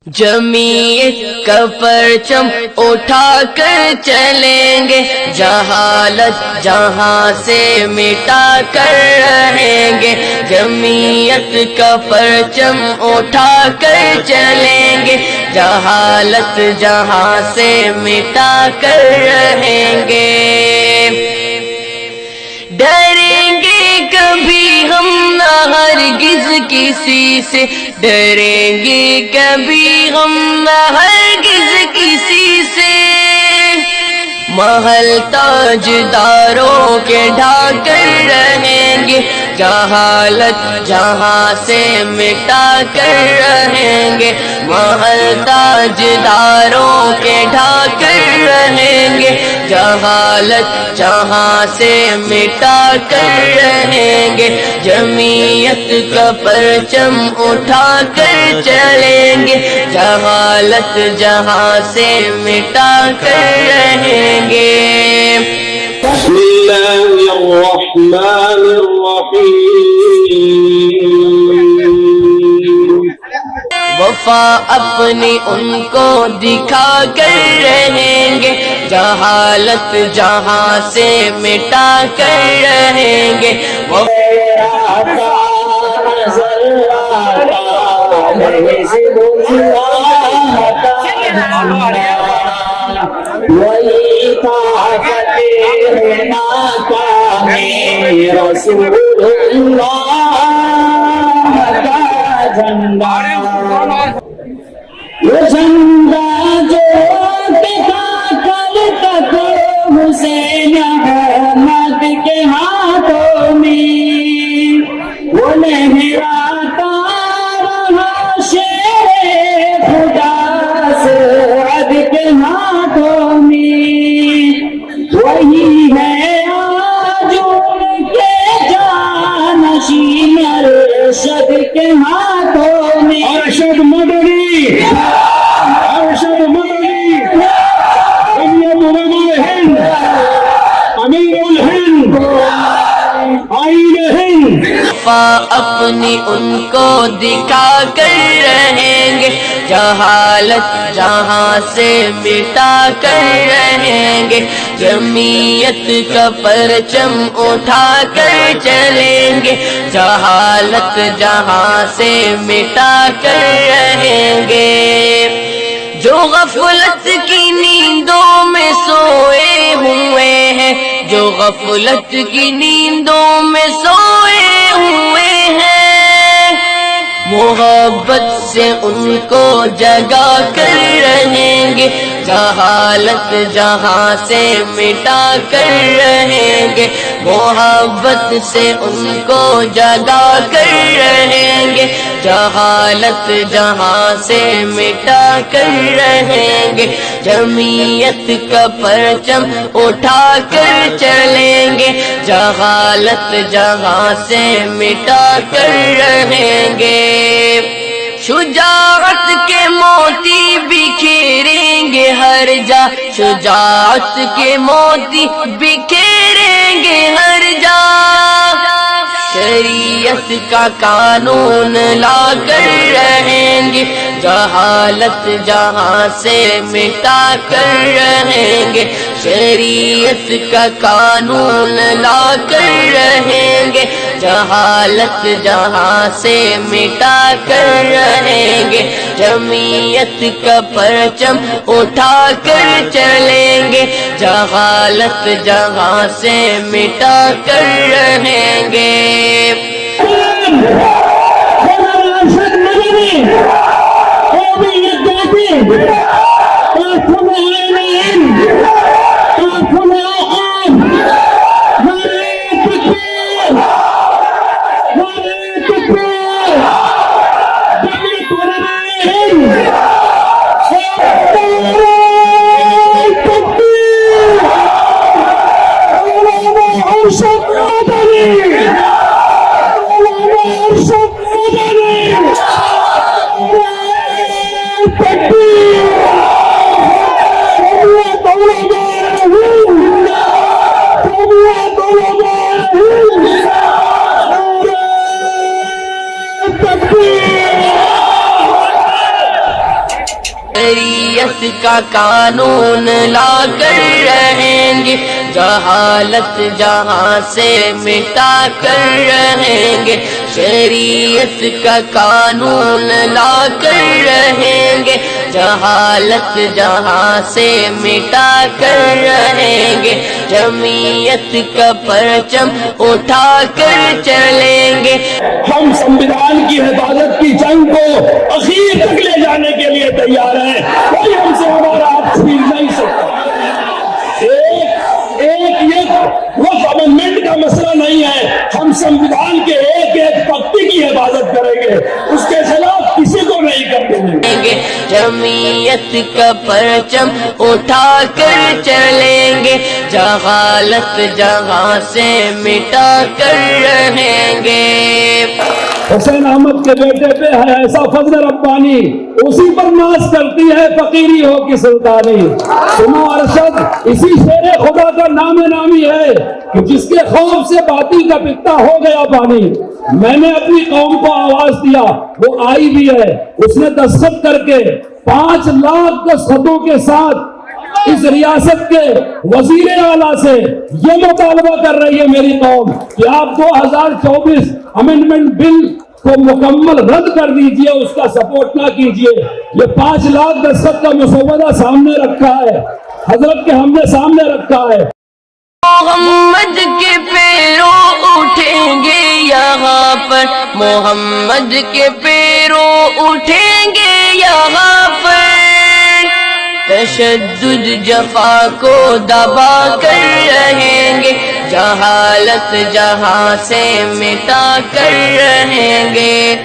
جمعیت کا پرچم اٹھا کر چلیں گے، جہالت جہاں سے مٹا کر رہیں گے۔ جمعیت کا پرچم اٹھا کر چلیں گے، جہالت جہاں سے مٹا کر رہیں گے۔ ڈریں گے کبھی ہم نہ ہرگز کسی سے، ڈریں گے کبھی ہم نہ ہرگز کسی سے۔ محل تاجداروں کے ڈھا کر رہیں گے، جہالت جہاں سے مٹا کر رہیں گے۔ محل تاجداروں کے ڈھا کر رہیں گے، جہالت جہاں سے مٹا کر رہیں گے۔ جمعیت کا پرچم اٹھا کر چلیں گے، جہالت جہاں سے مٹا کر رہیں گے۔ بسم اللہ الرحمن الرحیم۔ وفا اپنی ان کو دکھا کر رہیں گے، جہالت جہاں سے مٹا کر رہیں گے۔ رسول اللہ کا جھنڈا، وہ جھنڈا جو دکھا کر تک حسین احمد کے ہاتھوں میں وہ لہراتا رہا، شیر خدا سعد کے ہاتھوں میں وہی ہے آج ان کے جانشین ارشد کے ہاتھوں میں۔ ارشد مدنی، ارشد مدنی، امیر الہند، امیر الہند، آئین ہند۔ وفا اپنی ان کو دکھا کر رہیں گے، جہالت جہاں سے مٹا کر رہیں گے۔ جمعیت کا پرچم اٹھا کر چلیں گے، جہالت جہاں سے مٹا کر رہیں گے۔ جو غفلت کی نیندوں میں سوئے ہوئے ہیں، جو غفلت کی نیندوں میں سوئے ہوئے ہیں، محبت سے ان کو جگا کر رہیں گے، جہالت جہاں سے مٹا کر رہیں گے۔ محبت سے ان کو جگا کر رہیں گے، جہالت جہاں سے مٹا کر رہیں گے۔ جمعیت کا پرچم اٹھا کر چلیں گے، جہالت جہاں سے مٹا کر رہیں گے۔ شجاعت کے موتی بکھیریں گے ہر جا، شجاعت کے موتی بکھیریں گے ہر جا۔ شریعت کا قانون لا کر رہیں گے، جہالت جہاں سے مٹا کر رہیں گے۔ شریعت کا قانون لا کر رہیں گے، جہالت جہاں سے مٹا کر رہیں گے۔ جمعیت کا پرچم اٹھا کر چلیں گے، جہالت جہاں سے مٹا کر رہیں گے۔ شریعت کا قانون لا کر رہیں گے، جہالت جہاں سے مٹا کر رہیں گے، شریعت کا قانون لا کر رہیں گے، جہالت جہاں سے مٹا کر رہیں گے، جمعیت کا پرچم اٹھا کر چلیں گے۔ ہم سنویدھان کی حفاظت کی جنگ کو اخیر تک لے جانے کے لیے تیار ہیں، کوئی ہم سے ہمارا ہاتھ چھین نہیں سکتا۔ ایک وقت امنڈمنٹ کا مسئلہ نہیں ہے، ہم سنویدھان کے ایک ایک پکتی کی حفاظت کریں گے، اس کے خلاف کسی کو نہیں کرنے دیں گے۔ جمعیت کا پرچم اٹھا کر چلیں گے، جہالت جہاں سے مٹا کر رہیں گے۔ حسین احمد کے بیٹے پہ ہے ایسا فضل ربانی، اسی پر ناز کرتی ہے فقیری ہو کی سلطانی۔ سنو ارشد، اسی شیر خدا کا نام نامی ہے کہ جس کے خوف سے باطل کا پتا ہو گیا پانی۔ میں نے اپنی قوم کو آواز دیا، وہ آئی بھی ہے، اس نے دستخط کر کے 5 لاکھ دستخطوں کے ساتھ اس ریاست کے وزیر اعلیٰ سے یہ مطالبہ کر رہی ہے میری قوم کہ آپ 2024 امینڈمنٹ بل کو مکمل رد کر دیجئے، اس کا سپورٹ نہ کیجئے۔ یہ 5 لاکھ دستخط کا مسودہ سامنے رکھا ہے، حضرت کے ہم نے سامنے رکھا ہے۔ محمد کے پیروں اٹھیں گے یہاں پر، محمد کے پیروں اٹھیں گے یہاں پر، تشدد جفا کو دبا کر رہیں گے، جہالت جہاں سے مٹا کر رہیں گے،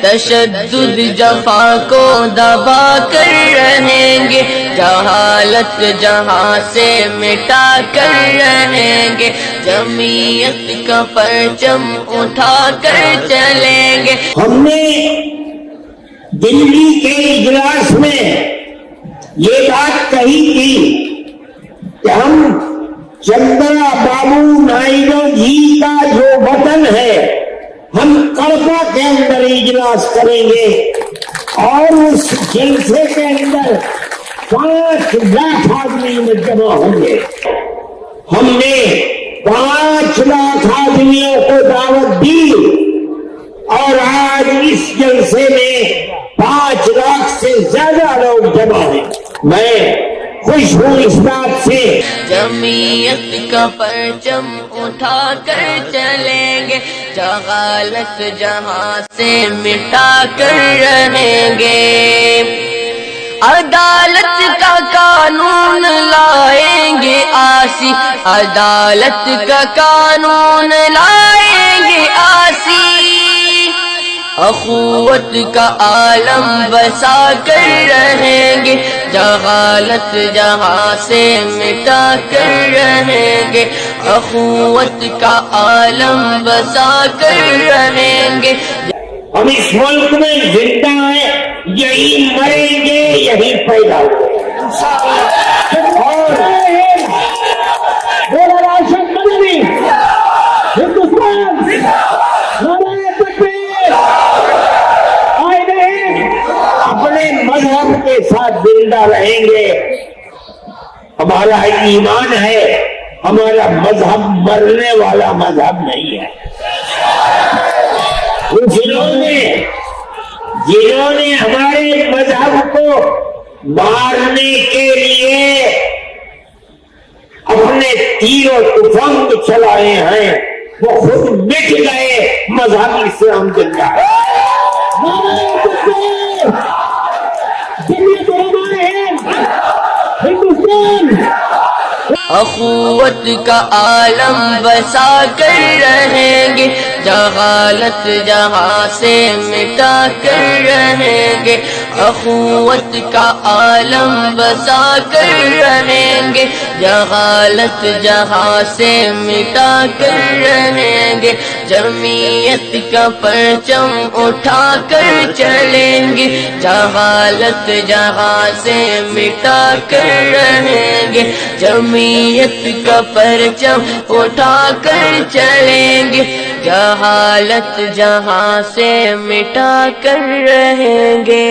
تشدد جفا کو دبا کر رہیں گے، جہالت جہاں سے مٹا کر رہیں گے، جمعیت کا پرچم اٹھا کر چلیں گے۔ ہم نے دلی کے اجلاس میں یہ بات کہی تھی کہ ہم چندرا بابو نائیڈو جی کا جو وطن ہے، ہم کڑپا کے اندر اجلاس کریں گے اور اس جلسے کے اندر 5 لاکھ آدمی میں جمع ہوں گے۔ ہم نے 5 لاکھ آدمیوں کو دعوت دی اور آج اس جلسے میں 5 لاکھ سے زیادہ لوگ جمع ہیں۔ میں خوش ہوں اس بات سے۔ جمعیت کا پرچم اٹھا کر چلیں گے، جہالت جہاں سے مٹا کر رہیں گے، عدالت کا قانون لائیں گے آسی، عدالت کا قانون لائیں گے آسی، اخوت کا عالم بسا کر رہیں گے، جہالت جہاں سے مٹا کر رہیں گے، اخوت کا عالم بسا کر رہیں گے۔ ہم اس ملک میں زندہ ہیں، یہی مریں گے، یہی پیدا ہوں گے۔ بولا راشد مدنی، ہندوستان، نعرہ تکبیر، آئے نہیں، اپنے مذہب کے ساتھ زندہ رہیں گے۔ ہمارا ایمان ہے، ہمارا مذہب مرنے والا مذہب نہیں ہے۔ جنہوں نے ہمارے مذہب کو مارنے کے لیے اپنے تیر و تفنگ چلائے ہیں، وہ خود مٹ گئے، مذہب اسلام زندہ ہے۔ ہندوستان، اخوت کا عالم بسا کر رہیں گے، جہالت جہاں سے مٹا کر رہیں گے، اخوت کا عالم بسا کر رہیں گے، جہالت جہاں سے مٹا کر رہیں گے، جمعیت کا پرچم اٹھا کر چلیں گے، جہالت جہاں سے مٹا کر رہیں گے، جمعیت کا پرچم اٹھا کر چلیں گے، جہالت جہاں سے مٹا کر رہیں گے۔